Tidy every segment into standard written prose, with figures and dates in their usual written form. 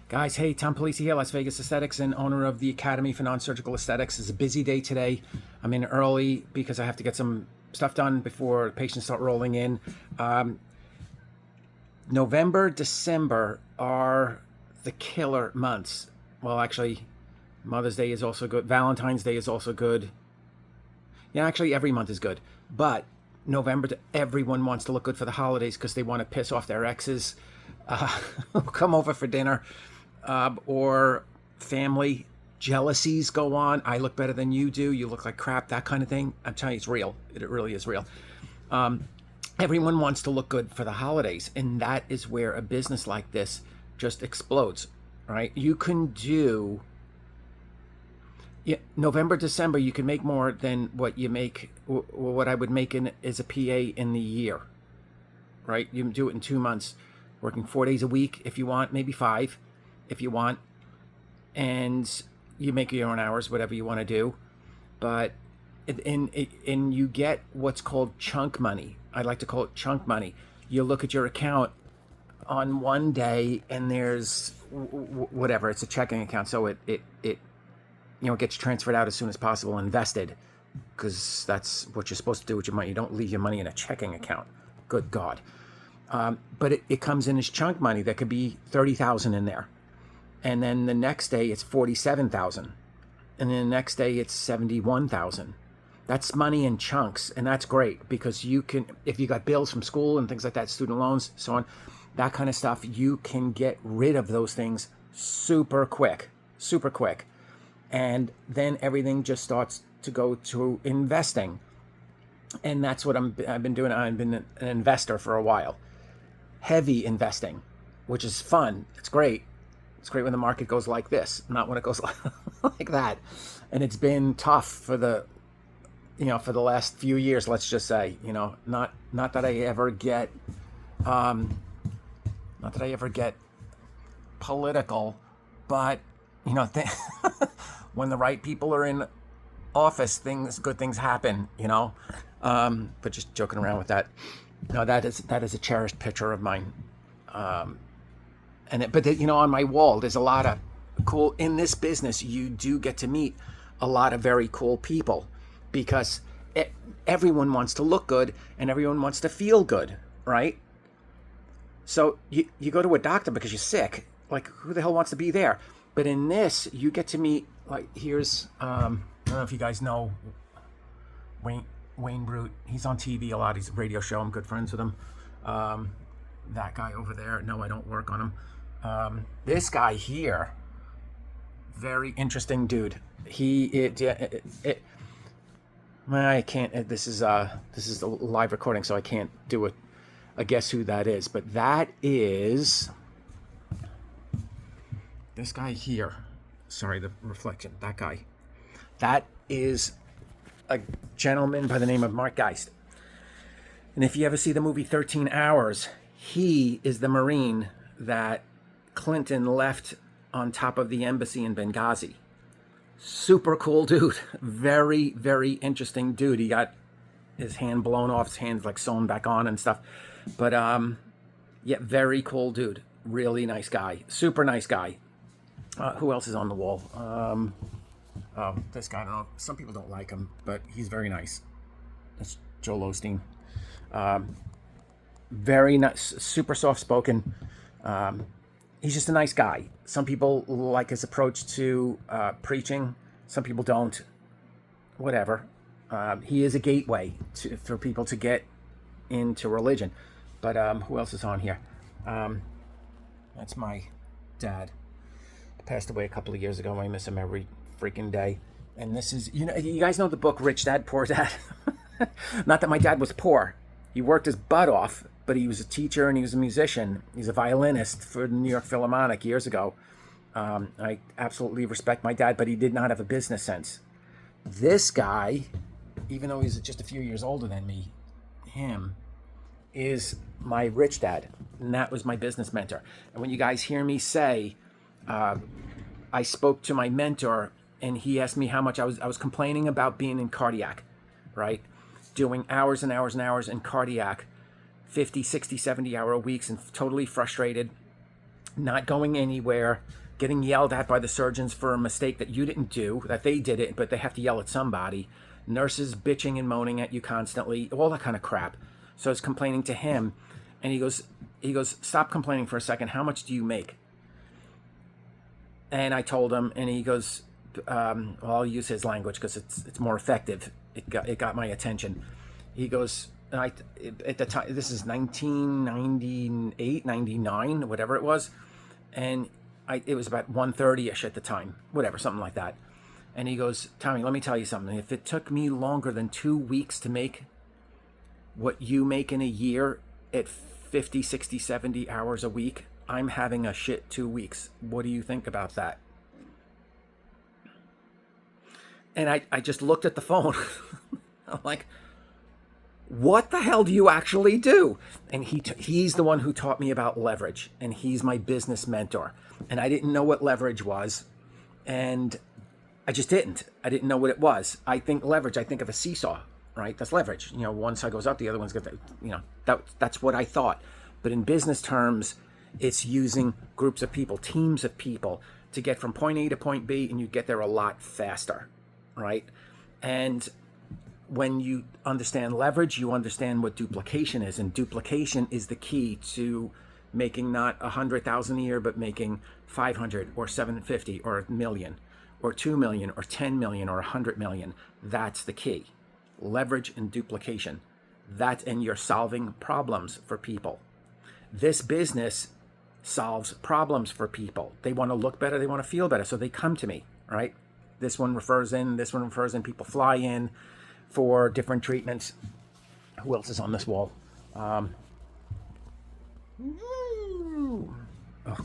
Guys, hey, Tom Polisi here, Las Vegas Aesthetics and owner of the Academy for Non-Surgical Aesthetics. It's a busy day today. I'm in early because I have to get some stuff done before patients start rolling in. November, December are the killer months. Well, actually, Mother's Day is also good. Valentine's Day is also good. Yeah, actually, every month is good. But November, everyone wants to look good for the holidays because they want to piss off their exes, come over for dinner, or family jealousies go on. I look better than you do. You look like crap, that kind of thing. I'm telling you, it's real. It really is real. Everyone wants to look good for the holidays. And that is where a business like this just explodes, right? You can do... Yeah, November, December, you can make more than what you make, what I would make as a PA in the year, right? You can do it in 2 months, working 4 days a week if you want, maybe 5 if you want, and you make your own hours, whatever you want to do. But and you get what's called chunk money. I like to call it chunk money. You look at your account on one day, and there's whatever. It's a checking account, so it gets transferred out as soon as possible, invested, because that's what you're supposed to do with your money. You don't leave your money in a checking account. Good God. But it comes in as chunk money. There could be 30,000 in there. And then the next day it's 47,000. And then the next day it's 71,000. That's money in chunks. And that's great because you can, if you got bills from school and things like that, student loans, so on, that kind of stuff, you can get rid of those things super quick. And then everything just starts to go to investing. And that's what I've been doing. I've been an investor for a while. Heavy investing, which is fun. It's great. It's great when the market goes like this, not when it goes like that. And it's been tough for the last few years, let's just say, not that I ever get, political, but, when the right people are in office, good things happen, but just joking around with that. No, that is a cherished picture of mine. On my wall, there's a lot of cool, in this business, you do get to meet a lot of very cool people because everyone wants to look good and everyone wants to feel good, right? So you go to a doctor because you're sick. Like, who the hell wants to be there? But in this, you get to meet, like, here's, I don't know if you guys know Wayne Brute. He's on TV a lot. He's a radio show. I'm good friends with him. That guy over there, no, I don't work on him. This guy here, very interesting dude. I can't. This is a live recording, so I can't do a guess who that is. But that is this guy here. Sorry, the reflection. That guy. That is a gentleman by the name of Mark Geist. And if you ever see the movie 13 Hours, he is the Marine that Clinton left on top of the embassy in Benghazi. Super cool dude. Very, very interesting dude. He got his hand blown off, his hand's like sewn back on and stuff. But very cool dude. Really nice guy. Super nice guy. Who else is on the wall? This guy, I don't know. Some people don't like him, but he's very nice. That's Joel Osteen. Very nice, super soft-spoken. He's just a nice guy. Some people like his approach to preaching. Some people don't. Whatever. He is a gateway for people to get into religion. But who else is on here? That's my dad. Passed away a couple of years ago. I miss him every freaking day. And this is, you guys know the book Rich Dad, Poor Dad? Not that my dad was poor. He worked his butt off, but he was a teacher and he was a musician. He's a violinist for the New York Philharmonic years ago. I absolutely respect my dad, but he did not have a business sense. This guy, even though he's just a few years older than me, him is my rich dad. And that was my business mentor. And when you guys hear me say, I spoke to my mentor and he asked me how much I was complaining about being in cardiac, right? Doing hours and hours and hours in cardiac, 50, 60, 70 hour weeks and totally frustrated. not going anywhere, getting yelled at by the surgeons for a mistake that you didn't do, that they did it, but they have to yell at somebody. Nurses bitching and moaning at you constantly, all that kind of crap. So I was complaining to him, and he goes, stop complaining for a second. How much do you make? And I told him, and he goes, well, I'll use his language because it's more effective. It got my attention. He goes, and at the time, this is 1998, 99, whatever it was, and it was about 1:30ish at the time, whatever, something like that. And he goes, Tommy, let me tell you something. If it took me longer than 2 weeks to make what you make in a year at 50, 60, 70 hours a week, I'm having a shit 2 weeks. What do you think about that? And I just looked at the phone. I'm like, what the hell do you actually do? And he's the one who taught me about leverage, and he's my business mentor. And I didn't know what leverage was, and I just didn't. I didn't know what it was. I think leverage, I think of a seesaw, right? That's leverage. You know, one side goes up, the other one's going to, you know, that's what I thought. But in business terms, it's using groups of people, teams of people to get from point A to point B, and you get there a lot faster, right? And when you understand leverage, you understand what duplication is, and duplication is the key to making not 100,000 a year, but making 500 or 750 or a million or 2 million or 10 million or 100 million. That's the key. Leverage and duplication. And you're solving problems for people. This business solves problems for people. They want to look better, they want to feel better, so they come to me, right? This one refers in, people fly in for different treatments. Who else is on this wall? Oh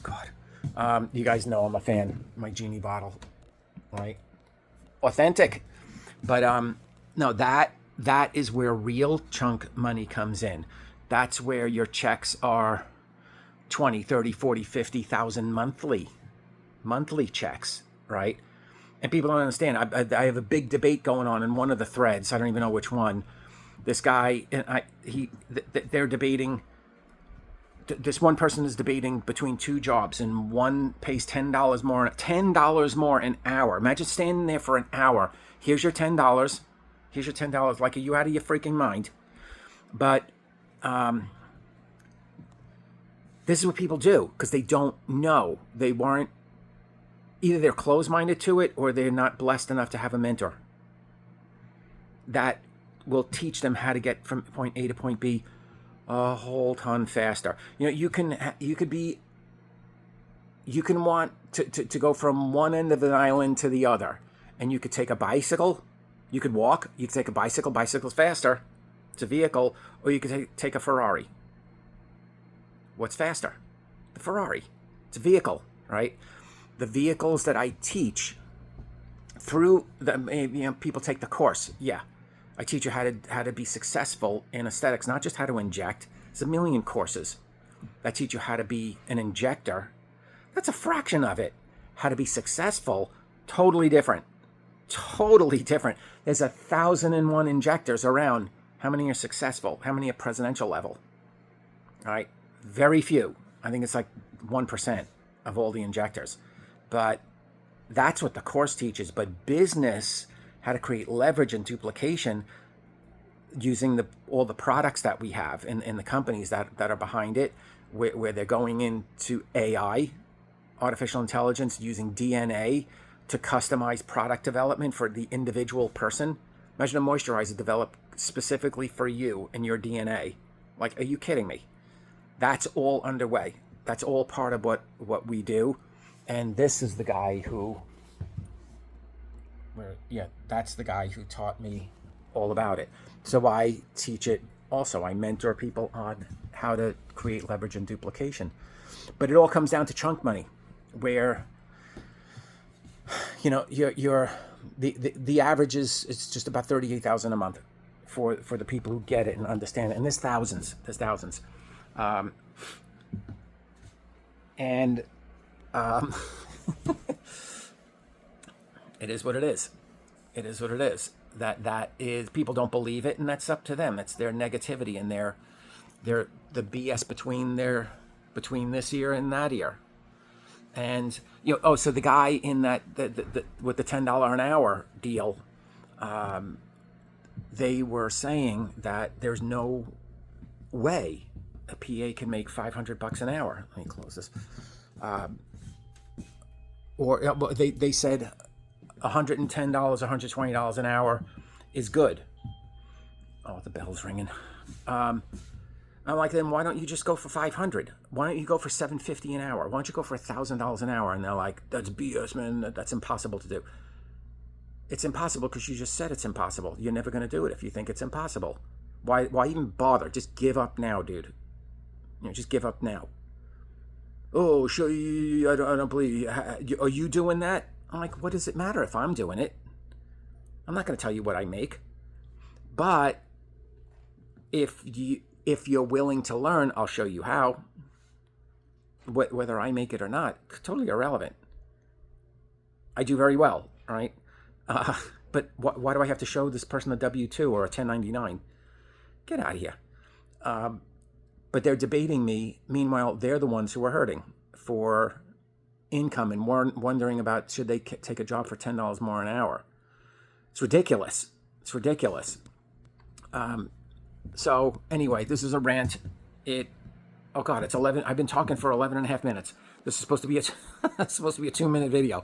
God. You guys know I'm a fan. My genie bottle, right? Authentic. But no, that is where real chunk money comes in. That's where your checks are 20, 30, 40, 50,000 monthly checks, right? And people don't understand. I have a big debate going on in one of the threads. I don't even know which one. This guy and they're debating. This one person is debating between two jobs, and one pays $10 more an hour. Imagine standing there for an hour. Here's your $10. Here's your $10. Like, are you out of your freaking mind? But this is what people do because they don't know. They weren't. Either they're closed-minded to it, or they're not blessed enough to have a mentor that will teach them how to get from point A to point B a whole ton faster. You know, you can want to go from one end of an island to the other, and you could take a bicycle, you could walk, you could take a bicycle. Bicycle's faster, it's a vehicle, or you could take a Ferrari. What's faster? The Ferrari. It's a vehicle, right? The vehicles that I teach through people take the course. Yeah, I teach you how to be successful in aesthetics, not just how to inject. There's a million courses that teach you how to be an injector. That's a fraction of it. How to be successful, totally different. Totally different. There's 1,001 injectors around. How many are successful? How many are presidential level? All right, very few. I think it's like 1% of all the injectors. But that's what the course teaches. But business, how to create leverage and duplication using all the products that we have and the companies that are behind it, where they're going into AI, artificial intelligence, using DNA to customize product development for the individual person. Imagine a moisturizer developed specifically for you and your DNA. Like, are you kidding me? That's all underway. That's all part of what we do. And this is the guy that's the guy who taught me all about it. So I teach it also. I mentor people on how to create leverage and duplication. But it all comes down to chunk money, where, you know, the average is, it's just about $38,000 a month for the people who get it and understand it. And there's thousands. It is what it is. It is what it is. That is, people don't believe it, and that's up to them. It's their negativity and their the BS between this ear and that ear. And so the guy in that with the $10 an hour deal, they were saying that there's no way a PA can make $500 an hour. Let me close this. They said $110, $120 an hour is good. Oh, the bell's ringing. I'm like, then why don't you just go for 500? Why don't you go for $750 an hour? Why don't you go for $1,000 an hour? And they're like, that's BS, man. That's impossible to do. It's impossible because you just said it's impossible. You're never going to do it if you think it's impossible. Why even bother? Just give up now, dude. Just give up now. Oh, sure, I don't believe you. Are you doing that? I'm like, what does it matter if I'm doing it? I'm not going to tell you what I make. But if you're willing to learn, I'll show you how. Whether I make it or not, totally irrelevant. I do very well, all right? But why do I have to show this person a W-2 or a 1099? Get out of here. But they're debating me. Meanwhile, they're the ones who are hurting for income and wondering about should they take a job for $10 more an hour. It's ridiculous. It's ridiculous. So anyway, this is a rant. Oh God, it's 11. I've been talking for 11 and a half minutes. This is supposed to be a 2-minute video.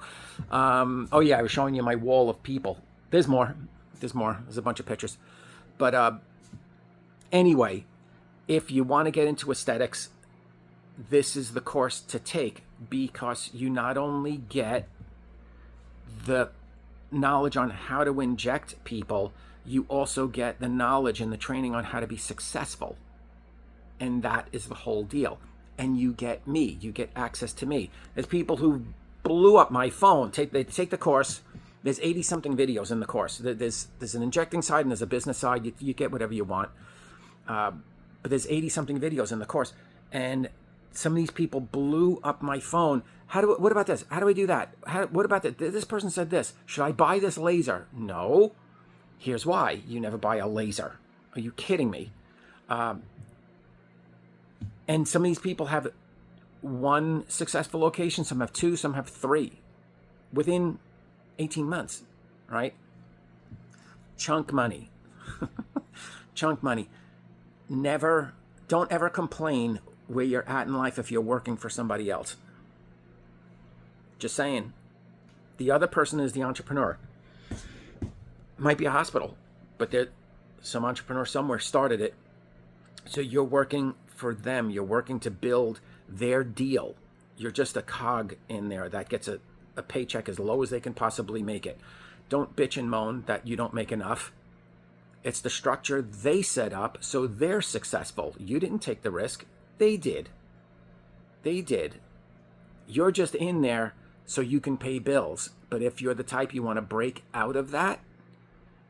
Oh yeah, I was showing you my wall of people. There's more. There's a bunch of pictures. But anyway, if you want to get into aesthetics, this is the course to take, because you not only get the knowledge on how to inject people, you also get the knowledge and the training on how to be successful. And that is the whole deal. And you get me. You get access to me. There's people who blew up my phone. They take the course. There's 80-something videos in the course. There's an injecting side and there's a business side. You get whatever you want. But there's 80-something videos in the course. And some of these people blew up my phone. What about this? How do I do that? What about that? This person said this. Should I buy this laser? No. Here's why. You never buy a laser. Are you kidding me? And some of these people have one successful location. Some have 2. Some have 3. Within 18 months, right? Chunk money. Chunk money. Don't ever complain where you're at in life if you're working for somebody else. Just saying. The other person is the entrepreneur. Might be a hospital, but some entrepreneur somewhere started it. So you're working for them. You're working to build their deal. You're just a cog in there that gets a paycheck as low as they can possibly make it. Don't bitch and moan that you don't make enough. It's the structure they set up so they're successful. You didn't take the risk. They did. They did. You're just in there so you can pay bills. But if you're the type you want to break out of that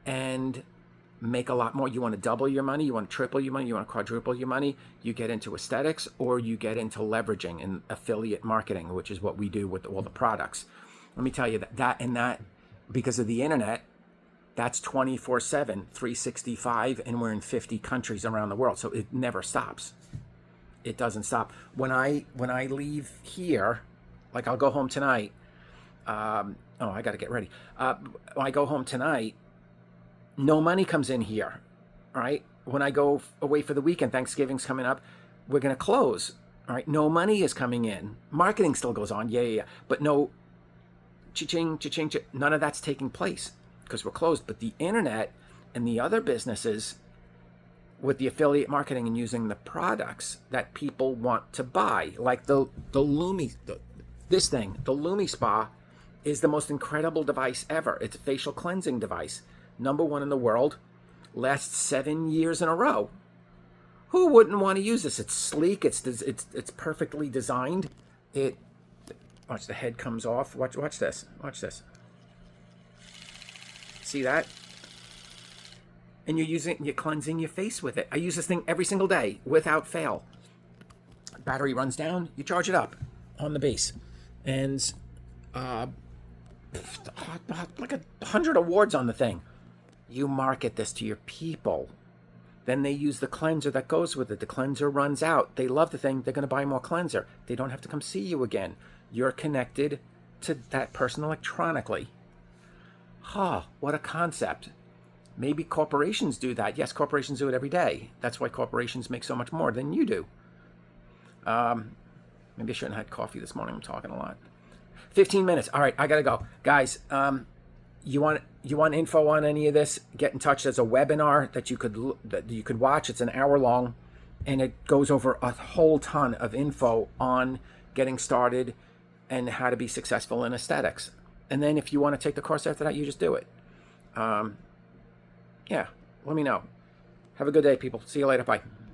and make a lot more, you want to double your money, you want to triple your money, you want to quadruple your money, you get into aesthetics or you get into leveraging and affiliate marketing, which is what we do with all the products. Let me tell you that because of the internet, that's 24/7, 365, and we're in 50 countries around the world. So it never stops. It doesn't stop. When I leave here, like I'll go home tonight. I got to get ready. When I go home tonight, no money comes in here, all right? When I go away for the weekend, Thanksgiving's coming up, we're going to close, all right? No money is coming in. Marketing still goes on, yeah. But no cha-ching, cha-ching, none of that's taking place because we're closed. But the internet and the other businesses with the affiliate marketing and using the products that people want to buy, like the Lumi, the Lumi Spa is the most incredible device ever. It's a facial cleansing device. #1 in the world, lasts 7 years in a row. Who wouldn't want to use this? It's sleek. It's perfectly designed. Watch, the head comes off. Watch this. Watch this. See that? And you're cleansing your face with it. I use this thing every single day without fail. Battery runs down. You charge it up on the base, and like 100 awards on the thing. You market this to your people. Then they use the cleanser that goes with it. The cleanser runs out. They love the thing. They're going to buy more cleanser. They don't have to come see you again. you're connected to that person electronically. What a concept. Maybe corporations do that. Yes, corporations do it every day. That's why corporations make so much more than you do. Maybe I shouldn't have had coffee this morning. I'm talking a lot. 15 minutes. All right, I got to go. Guys, you want info on any of this? Get in touch. There's a webinar that you could watch. It's an hour long, and it goes over a whole ton of info on getting started and how to be successful in aesthetics. And then if you want to take the course after that, you just do it. Yeah, let me know. Have a good day, people. See you later. Bye.